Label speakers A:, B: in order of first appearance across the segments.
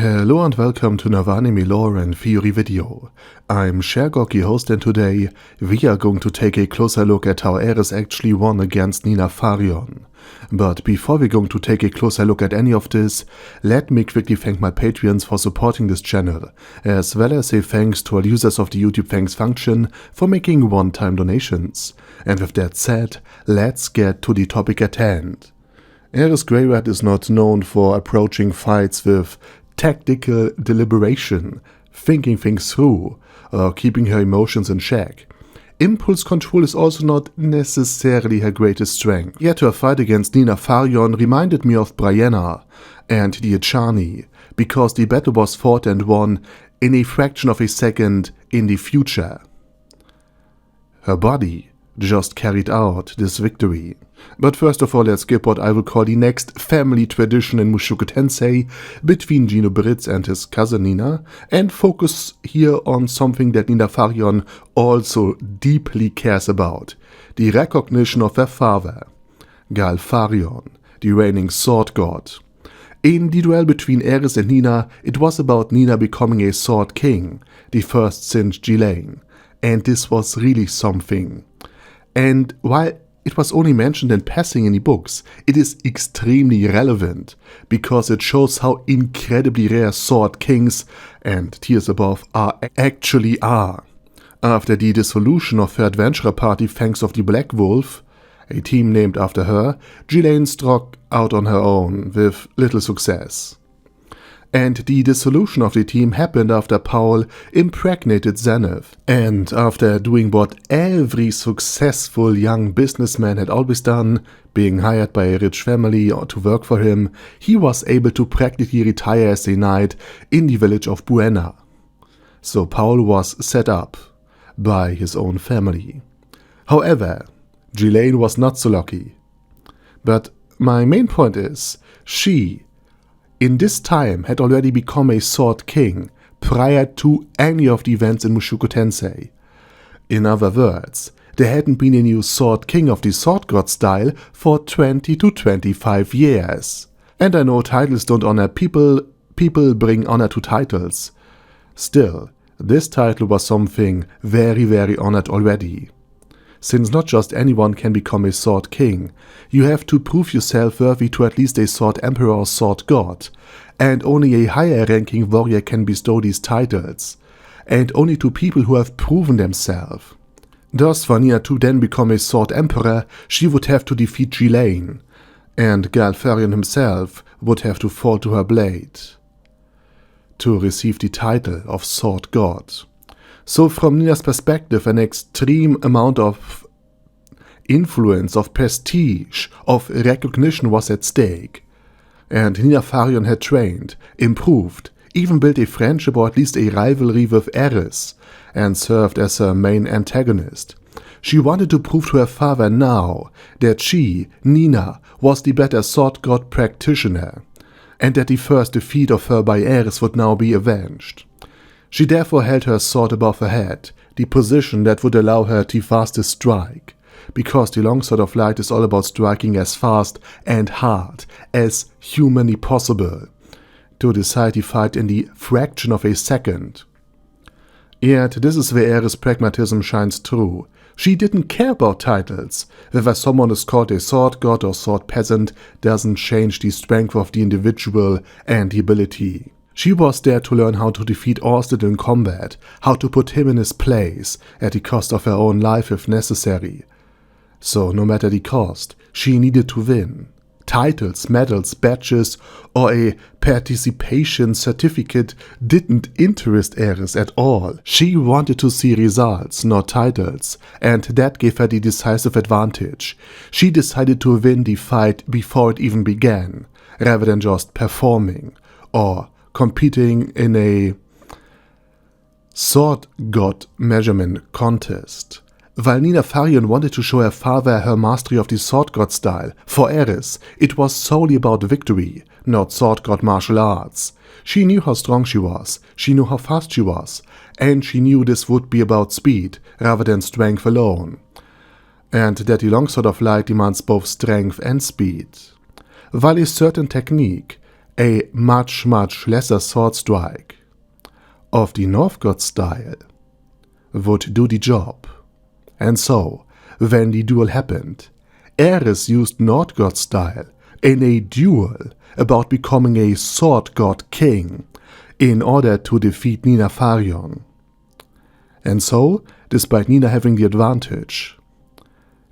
A: Hello and welcome to another anime lore and theory video. I'm Shergok, your host, and today we are going to take a closer look at how Eris actually won against Nina Farion. But before we're going to take a closer look at any of this, let me quickly thank my Patreons for supporting this channel, as well as say thanks to all users of the YouTube thanks function for making one-time donations. And with that said, let's get to the topic at hand. Eris Greyrat is not known for approaching fights with tactical deliberation, thinking things through, or keeping her emotions in check. Impulse control is also not necessarily her greatest strength, yet her fight against Nina Farion reminded me of Brianna and the Echani, because the battle was fought and won in a fraction of a second in the future. Her body just carried out this victory. But first of all, let's skip what I will call the next family tradition in Mushoku Tensei between Gino Britz and his cousin Nina, and focus here on something that Nina Farion also deeply cares about: the recognition of her father, Gal Farion, the reigning sword god. In the duel between Eris and Nina, it was about Nina becoming a sword king, the first since Ghislaine, and this was really something. And while it was only mentioned in passing in the books, it is extremely relevant, because it shows how incredibly rare sword kings and tiers above actually are. After the dissolution of her adventurer party thanks of the Black Wolf, a team named after her, Ghislaine struck out on her own with little success. And the dissolution of the team happened after Paul impregnated Zenith. And after doing what every successful young businessman had always done, being hired by a rich family to work for him, he was able to practically retire as a knight in the village of Buena. So Paul was set up by his own family. However, Ghislaine was not so lucky. But my main point is, she in this time had already become a sword king prior to any of the events in Mushoku Tensei. In other words, there hadn't been a new sword king of the sword god style for 20 to 25 years. And I know titles don't honor people bring honor to titles. Still, this title was something very honored already. Since not just anyone can become a sword king, you have to prove yourself worthy to at least a sword emperor or sword god, and only a higher ranking warrior can bestow these titles, and only to people who have proven themselves. Thus, for Nina to then become a sword emperor, she would have to defeat Ghislaine, and Gal Farion himself would have to fall to her blade to receive the title of sword god. So from Nina's perspective, an extreme amount of influence, of prestige, of recognition was at stake. And Nina Farion had trained, improved, even built a friendship or at least a rivalry with Eris, and served as her main antagonist. She wanted to prove to her father now that she, Nina, was the better sword god practitioner, and that the first defeat of her by Eris would now be avenged. She therefore held her sword above her head, the position that would allow her the fastest strike, because the longsword of light is all about striking as fast and hard as humanly possible, to decide the fight in the fraction of a second. Yet this is where Eris' pragmatism shines through. She didn't care about titles. Whether someone is called a sword god or sword peasant doesn't change the strength of the individual and the ability. She was there to learn how to defeat Orsted in combat, how to put him in his place, at the cost of her own life if necessary. So no matter the cost, she needed to win. Titles, medals, badges, or a participation certificate didn't interest Eris at all. She wanted to see results, not titles, and that gave her the decisive advantage. She decided to win the fight before it even began, rather than just performing, or competing in a sword god measurement contest. While Nina Farion wanted to show her father her mastery of the sword god style, for Eris it was solely about victory, not sword god martial arts. She knew how strong she was, she knew how fast she was, and she knew this would be about speed rather than strength alone, and that the longsword of light demands both strength and speed. While a certain technique a much lesser sword strike of the North God style would do the job. And so, when the duel happened, Eris used North God style in a duel about becoming a sword god king in order to defeat Nina Farion. And so, despite Nina having the advantage,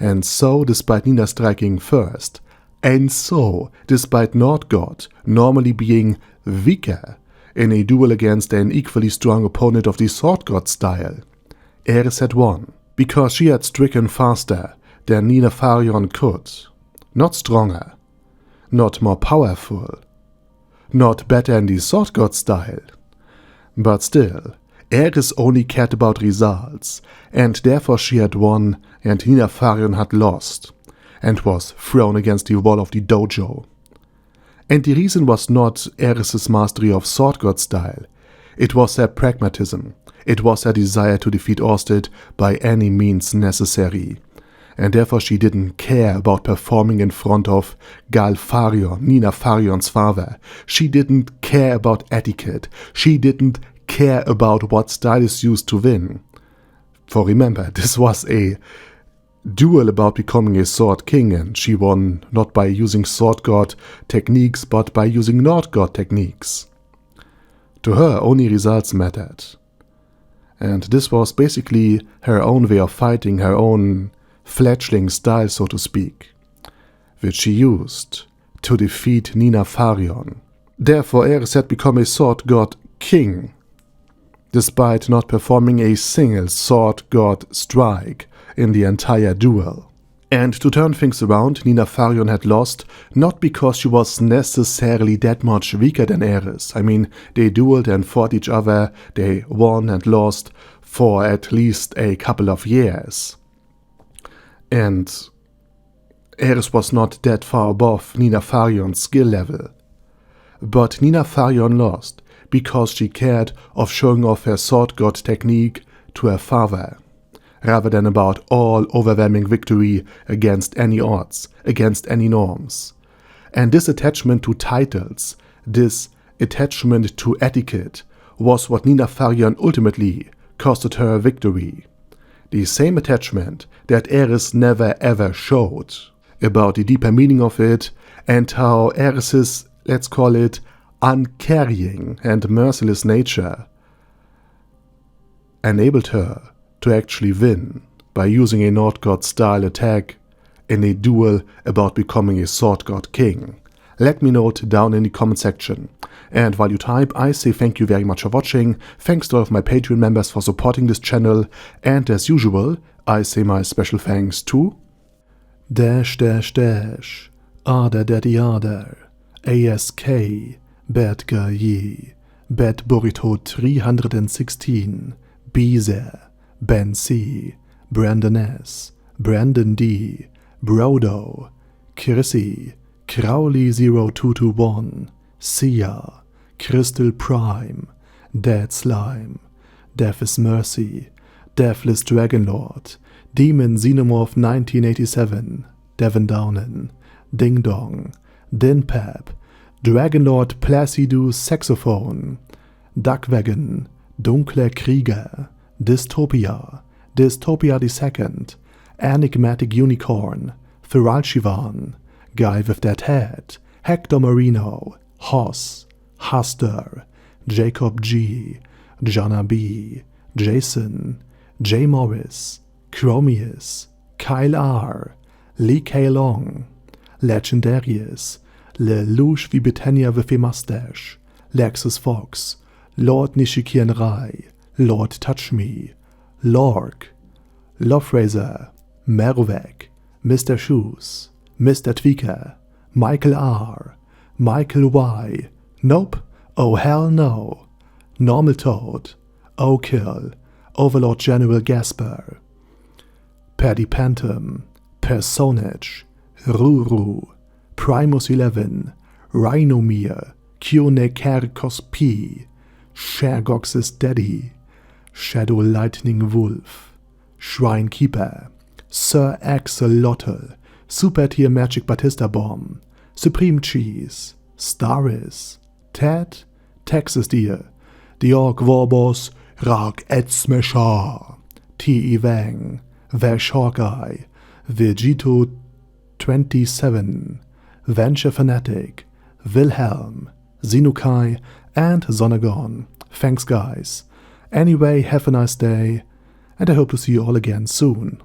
A: and so despite Nina striking first, and so despite North God normally being weaker in a duel against an equally strong opponent of the Sword God style, Eris had won, because she had stricken faster than Nina Farion could. Not stronger, not more powerful, not better in the Sword God style, but still, Eris only cared about results, and therefore she had won and Nina Farion had lost, and was thrown against the wall of the dojo. And the reason was not Eris' mastery of Sword God style, it was her pragmatism, it was her desire to defeat Orsted by any means necessary, and therefore she didn't care about performing in front of Gal Farion, Nina Farion's father. She didn't care about etiquette, she didn't care about what style is used to win. For remember, this was a duel about becoming a sword king, and she won not by using sword god techniques but by using North God techniques. To her, only results mattered. And this was basically her own way of fighting, her own fledgling style, so to speak, which she used to defeat Nina Farion. Therefore, Eris had become a sword god king, despite not performing a single sword god strike in the entire duel. And to turn things around, Nina Farion had lost, not because she was necessarily that much weaker than Eris. I mean, they dueled and fought each other, they won and lost for at least a couple of years. And Eris was not that far above Nina Farion's skill level. But Nina Farion lost because she cared of showing off her sword god technique to her father, rather than about all overwhelming victory against any odds, against any norms. And this attachment to titles, this attachment to etiquette, was what Nina Farion ultimately costed her victory. The same attachment that Eris never ever showed. About the deeper meaning of it, and how Eris's, let's call it, uncaring and merciless nature enabled her to actually win by using a North God style attack in a duel about becoming a Sword God king. Let me know it down in the comment section. And while you type, I say thank you very much for watching, thanks to all of my Patreon members for supporting this channel, and as usual, I say my special thanks to Arder Daddy Arder, ASK, Bad Guy Ye, Bad Burrito 316, Beezer, Ben C, Brandon S, Brandon D, Brodo, Chrissy, Crowley 0221, Sia, Crystal Prime, Dead Slime, Death is Mercy, Deathless Dragonlord, Demon Xenomorph 1987, Devin Downen, Ding Dong, Dinpep, Dragonlord Placidus Saxophone, Duckwagon, Dunkler Krieger, Dystopia, Dystopia II, Enigmatic Unicorn, Thiralshivan, Guy with That Head, Hector Marino, Hoss, Huster, Jacob G, Jana B, Jason, J. Morris, Chromius, Kyle R, Lee K. Long, Legendarius, Lelouch wie Britannia with a Mustache, Lexus Fox, Lord Nishikian Rai, Lord Touch Me, Lork, Lofrazer, Mervek, Mr. Shoes, Mr. Tweaker, Michael R, Michael Y, Nope, Oh Hell No, Normal Toad, O'Kill, Overlord General Gasper, Paddy Pantum, Personage, Ruru, Primus 11, Rhinomere, Kyonekerkos P, Shergox's Daddy, Shadow Lightning Wolf, Shrine Keeper, Sir Axolotl, Super Tier Magic Batista Bomb, Supreme Cheese, Staris, Ted, Texas Deer, Diorg Worbos, Rag Etzmesha, T. Wang, Vash Hawkeye, Vegito 27, Venture Fanatic, Wilhelm, Zinukai, and Zonagon. Thanks guys. Anyway, have a nice day, and I hope to see you all again soon.